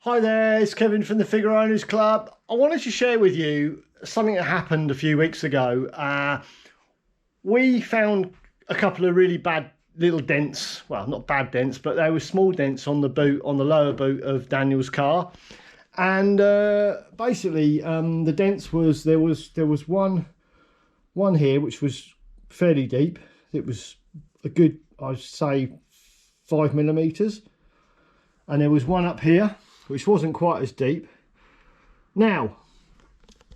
Hi there, it's Kevin from the Figaro Owners Club. I wanted to share with you something that happened a few weeks ago. We found a couple of really bad little dents. Well, not bad dents, but they were small dents on the boot, on the lower boot of Daniel's car. And basically, the dents was there was one here which was fairly deep. It was a good, I'd say, 5mm, and there was one up here which wasn't quite as deep. Now,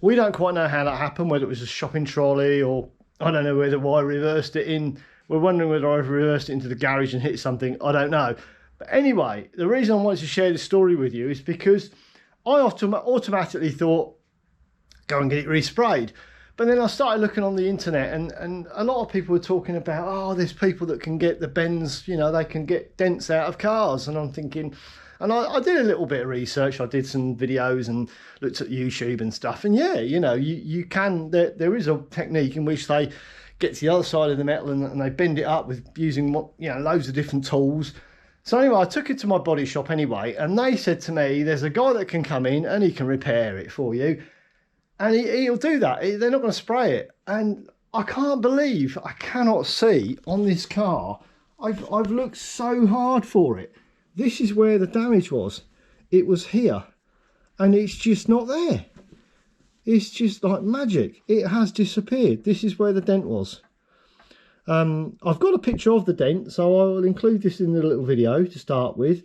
we don't quite know how that happened, whether it was a shopping trolley or I don't know whether I reversed it in. We're wondering whether I reversed it into the garage and hit something. I don't know. But anyway, the reason I wanted to share this story with you is because I automatically thought, go and get it resprayed. But then I started looking on the internet, and a lot of people were talking about, oh, there's people that can get the bends, you know, they can get dents out of cars. And I'm thinking, and I did a little bit of research. I did some videos and looked at YouTube and stuff. And yeah, you know, you can, there is a technique in which they get to the other side of the metal and they bend it up with using, you know, loads of different tools. So anyway, I took it to my body shop anyway, and they said to me, there's a guy that can come in and he can repair it for you. And he'll do that. They're not going to spray it. And I can't believe, I cannot see on this car. I've looked so hard for it. This is where the damage was. It was here. And it's just not there. It's just like magic. It has disappeared. This is where the dent was. I've got a picture of the dent, so I will include this in the little video to start with.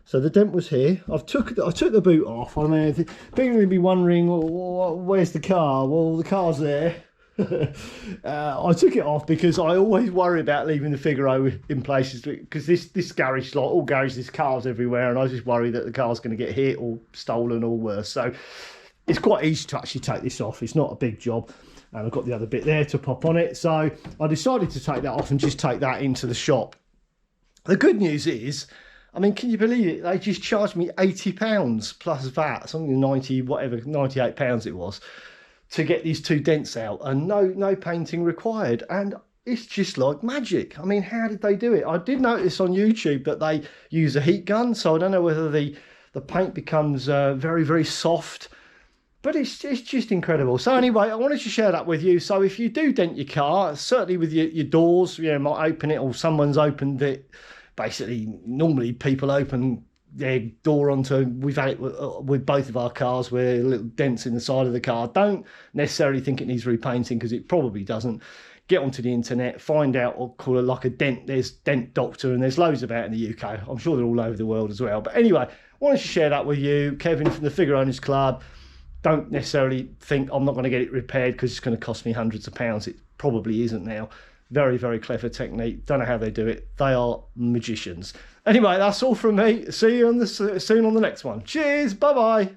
So the dent was here. I took the boot off. I mean, people will be wondering, well, where's the car? Well, the car's there. I took it off because I always worry about leaving the Figaro in places, because this garage, like all garages, there's cars everywhere, and I just worry that the car's going to get hit or stolen or worse. So it's quite easy to actually take this off. It's not a big job. And I've got the other bit there to pop on it. So I decided to take that off and just take that into the shop. The good news is, I mean, can you believe it? They just charged me £80 plus VAT, something 90, whatever, £98 it was, to get these two dents out, and no painting required. And it's just like magic. I mean, how did they do it? I did notice on YouTube that they use a heat gun, so I don't know whether the paint becomes very, very soft. But it's just incredible. So anyway, I wanted to share that with you. So if you do dent your car, certainly with your doors, you know, might open it or someone's opened it. Basically, normally people open their door onto, we've had it with both of our cars where little dents in the side of the car. Don't necessarily think it needs repainting, because it probably doesn't. Get onto the internet, find out, or call it like a dent. There's Dent Doctor, and there's loads about in the UK. I'm sure they're all over the world as well. But anyway, I wanted to share that with you. Kevin from the Figaro Owners Club. Don't necessarily think I'm not going to get it repaired because it's going to cost me hundreds of pounds. It probably isn't now. Very, very clever technique. Don't know how they do it. They are magicians. Anyway, that's all from me. See you soon on the next one. Cheers. Bye-bye.